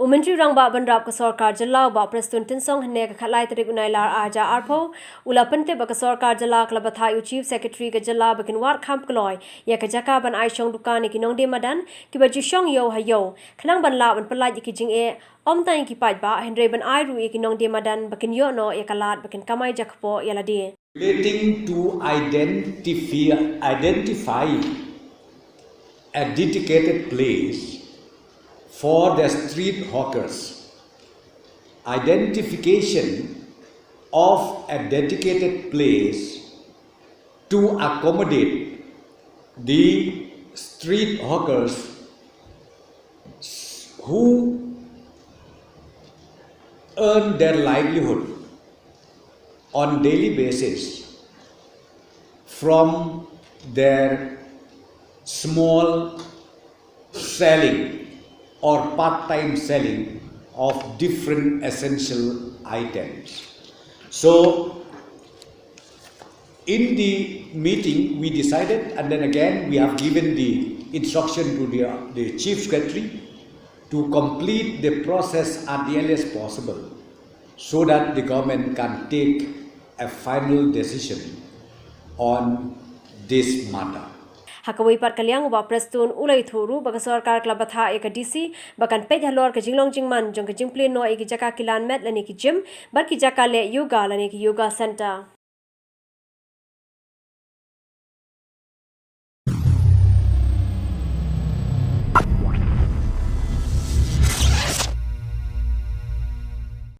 Umentri rang ba banrap ke Sorkar Jelau ba Prestun Tinsong hene ke khalai tarik unai lar aja arpo ula pente ba ke Sorkar Jela ke Bthah Chief Secretary ke Jela bakin war Pynkloi ya ke Jaka ban ai shong dukan ki Nongdie Madan ki ba shong yo hayo khnang ban la ban pelai ki jing e om tai ki pai ba Henry ban ai ru ki Nongdie Madan bakin yo no ya kalat bakin kamai jakpo ya ladi relating to identify a dedicated place for the street hawkers. Identification of a dedicated place to accommodate the street hawkers who earn their livelihood on daily basis from their small selling or part-time selling of different essential items. So, in the meeting we decided, and then again we have given the instruction to the Chief Secretary to complete the process at the earliest possible so that the government can take a final decision on this matter. Hakawai par kalyang ba Prestun ulai thuru ba Sorkar Club Bthah ek DC bakan pej halor ke jinglong jingman jong ke jingple no ek Jaka kilan met lani ki gym bar ki Jaka le yoga lani ki yoga center.